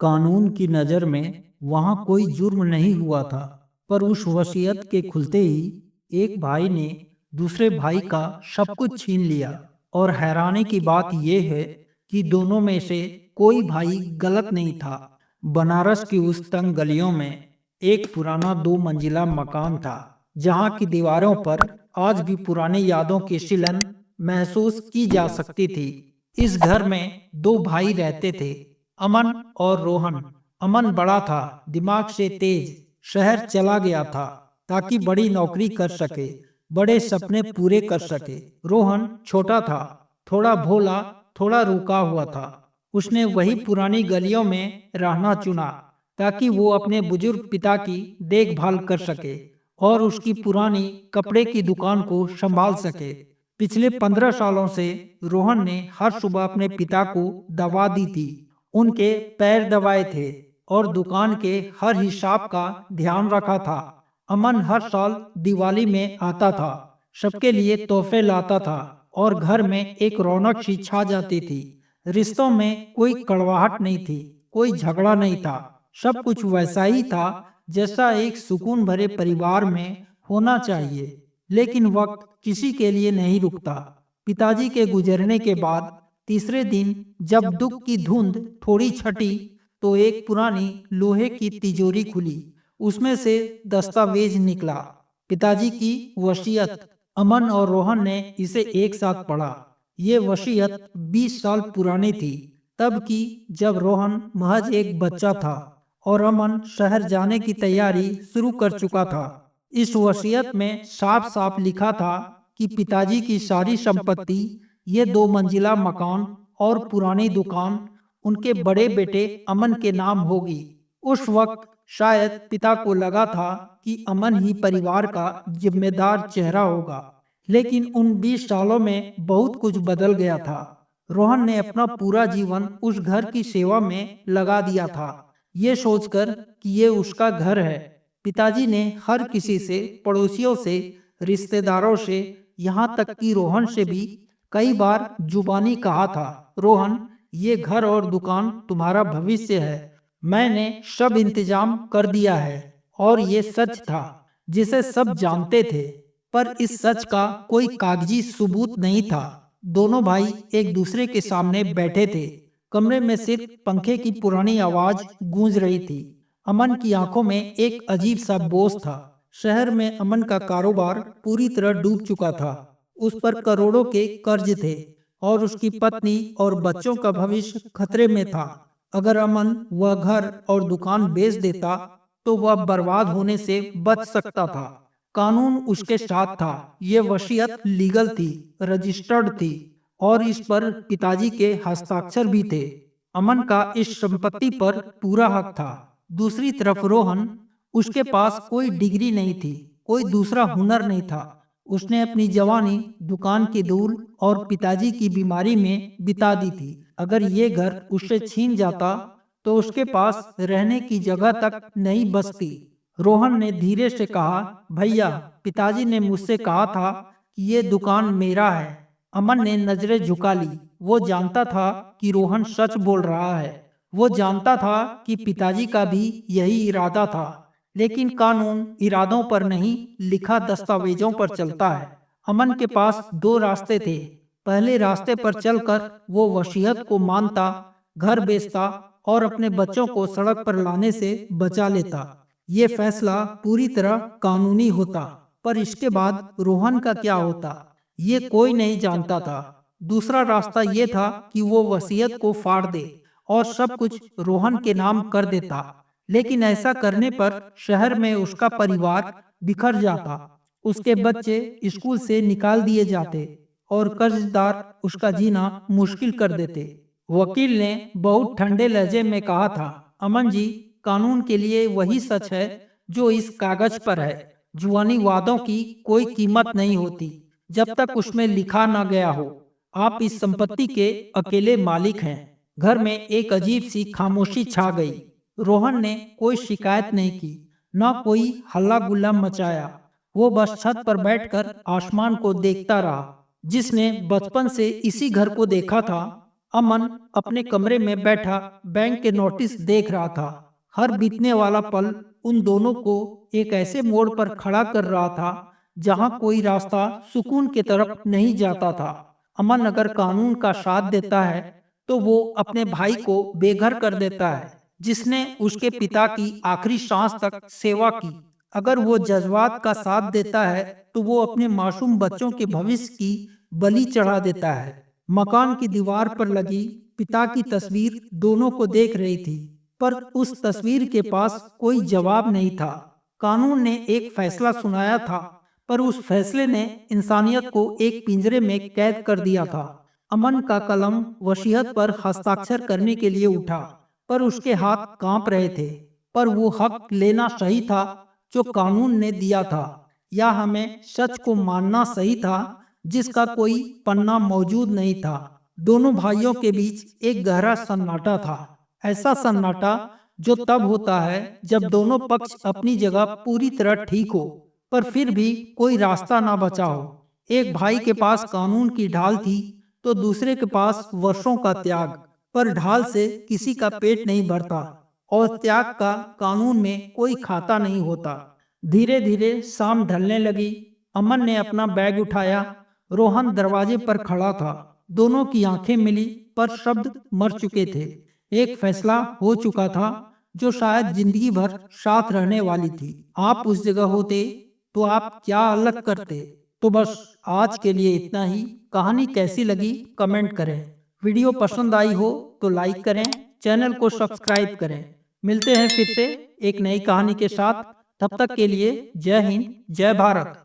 कानून की नज़र में वहाँ कोई जुर्म नहीं हुआ था, पर उस वसीयत के खुलते ही एक भाई ने दूसरे भाई का सब कुछ छीन लिया। और हैरानी की बात यह है कि दोनों में से कोई भाई गलत नहीं था। बनारस की उस तंग गलियों में एक पुराना 2 मंजिला मकान था, जहाँ की दीवारों पर आज भी पुरानी यादों की सिलन महसूस की जा सकती थी। इस घर में 2 भाई रहते थे, अमन और रोहन। अमन बड़ा था, दिमाग से तेज, शहर चला गया था ताकि बड़ी नौकरी कर सके, बड़े सपने पूरे कर सके। रोहन छोटा था, थोड़ा भोला, थोड़ा रुका हुआ था। उसने वही पुरानी गलियों में रहना चुना ताकि वो अपने बुजुर्ग पिता की देखभाल कर सके और उसकी पुरानी कपड़े की दुकान को संभाल सके। पिछले 15 सालों से रोहन ने हर सुबह अपने पिता को दवा दी थी, उनके पैर दबाए थे और दुकान के हर हिसाब का ध्यान रखा था। अमन हर साल दिवाली में आता था, सबके लिए तोहफे लाता था और घर में एक रौनक सी छा जाती थी। रिश्तों में कोई कड़वाहट नहीं थी, कोई झगड़ा नहीं था। सब कुछ वैसा ही था जैसा एक सुकून भरे परिवार में होना चाहिए। लेकिन वक्त किसी के लिए नहीं रुकता। पिताजी के गुजरने के बाद तीसरे दिन जब दुख की धुंध थोड़ी छटी, तो एक पुरानी लोहे की तिजोरी खुली। उसमें से दस्तावेज निकला, पिताजी की वसीयत। अमन और रोहन ने इसे एक साथ पढ़ा। ये वसीयत 20 साल पुरानी थी, तब की, जब रोहन महज एक बच्चा था और अमन शहर जाने की तैयारी शुरू कर चुका था। इस वसीयत में साफ साफ लिखा था कि पिताजी की सारी संपत्ति, ये 2 मंजिला मकान और पुरानी दुकान, उनके बड़े बेटे अमन के नाम होगी। उस वक्त शायद पिता को लगा था कि अमन ही परिवार का जिम्मेदार चेहरा होगा। लेकिन उन 20 सालों में बहुत कुछ बदल गया था। रोहन ने अपना पूरा जीवन उस घर की सेवा में लगा दिया था, ये सोचकर कि ये उसका घर है। पिताजी ने हर किसी से, पड़ोसियों से, रिश्तेदारों से, यहाँ तक कि रोहन से भी कई बार जुबानी कहा था, रोहन, ये घर और दुकान तुम्हारा भविष्य है, मैंने सब इंतजाम कर दिया है। और ये सच था, जिसे सब जानते थे, पर इस सच का कोई कागजी सबूत नहीं था। दोनों भाई एक दूसरे के सामने बैठे थे। कमरे में सिर्फ पंखे की पुरानी आवाज गूंज रही थी। अमन की आंखों में एक अजीब सा बोझ था। शहर में अमन का कारोबार पूरी तरह डूब चुका था। उस पर करोड़ों के कर्ज थे और उसकी पत्नी और बच्चों का भविष्य खतरे में था। अगर अमन वह घर और दुकान बेच देता, तो वह बर्बाद होने से बच सकता था। कानून उसके साथ था, ये वसीयत लीगल थी, रजिस्टर्ड थी और इस पर पिताजी के हस्ताक्षर भी थे। अमन का इस संपत्ति पर पूरा हक था। दूसरी तरफ रोहन, उसके पास कोई डिग्री नहीं थी, कोई दूसरा हुनर नहीं था। उसने अपनी जवानी दुकान की धूल और पिताजी की बीमारी में बिता दी थी। अगर ये घर उससे छीन जाता, तो उसके पास रहने की जगह तक नहीं बचती। रोहन ने धीरे से कहा, भैया, पिताजी ने मुझसे कहा था कि ये दुकान मेरा है। अमन ने नजरें झुका ली। वो जानता था कि रोहन सच बोल रहा है। वो जानता था कि पिताजी का भी यही इरादा था। लेकिन कानून इरादों पर नहीं, लिखा दस्तावेजों पर चलता है। अमन के पास 2 रास्ते थे। पहले रास्ते पर चलकर वो वसीयत को मानता, घर बेचता और अपने बच्चों को सड़क पर लाने से बचा लेता। ये फैसला पूरी तरह कानूनी होता, पर इसके बाद रोहन का क्या होता, ये कोई नहीं जानता था। दूसरा रास्ता ये था कि वो वसीयत को फाड़ दे और सब कुछ रोहन के नाम कर देता। लेकिन ऐसा करने पर शहर में उसका परिवार बिखर जाता, उसके बच्चे स्कूल से निकाल दिए जाते और कर्जदार उसका जीना मुश्किल कर देते। वकील ने बहुत ठंडे लहजे में कहा था, अमन जी, कानून के लिए वही सच है जो इस कागज पर है। जुबानी वादों की कोई कीमत नहीं होती जब तक उसमें लिखा न गया हो। आप इस संपत्ति के अकेले मालिक हैं। घर में एक अजीब सी खामोशी छा गई। रोहन ने कोई शिकायत नहीं की, न कोई हल्ला गुल्ला मचाया। वो बस छत पर बैठकर आसमान को देखता रहा, जिसने बचपन से इसी घर को देखा था। अमन अपने कमरे में बैठा बैंक के नोटिस देख रहा था। हर बीतने वाला पल उन दोनों को एक ऐसे मोड़ पर खड़ा कर रहा था जहां कोई रास्ता सुकून की तरफ नहीं जाता था। अमन अगर कानून का साथ देता है तो वो अपने भाई को बेघर कर देता है, जिसने उसके पिता की आखिरी सांस तक सेवा की। अगर वो जज्बात का साथ देता है तो वो अपने मासूम बच्चों के भविष्य की बलि चढ़ा देता है। मकान की दीवार पर लगी पिता की तस्वीर दोनों को देख रही थी, पर उस तस्वीर के पास कोई जवाब नहीं था। कानून ने एक फैसला सुनाया था, पर उस फैसले ने इंसानियत को एक पिंजरे में कैद कर दिया था। अमन का कलम वसीयत पर हस्ताक्षर करने के लिए उठा, पर उसके हाथ कांप रहे थे। पर वो हक लेना सही था जो कानून ने दिया था, या हमें सच को मानना सही था जिसका कोई पन्ना मौजूद नहीं था। दोनों भाइयों के बीच एक गहरा सन्नाटा था। ऐसा सन्नाटा जो तब होता है जब दोनों पक्ष अपनी जगह पूरी तरह ठीक हो, पर फिर भी कोई रास्ता ना बचा हो। एक भाई के पास कानून की ढाल थी तो दूसरे के पास वर्षों का त्याग। पर ढाल से किसी का पेट नहीं भरता, और त्याग का कानून में कोई खाता नहीं होता। धीरे धीरे शाम ढलने लगी। अमन ने अपना बैग उठाया। रोहन दरवाजे पर खड़ा था। दोनों की आंखें मिली, पर शब्द मर चुके थे। एक फैसला हो चुका था जो शायद जिंदगी भर साथ रहने वाली थी। आप उस जगह होते तो आप क्या अलग करते? तो बस आज के लिए इतना ही। कहानी कैसी लगी कमेंट करें। वीडियो पसंद आई हो तो लाइक करें, चैनल को सब्सक्राइब करें। मिलते हैं फिर से एक नई कहानी के साथ। तब तक के लिए जय हिंद, जय भारत।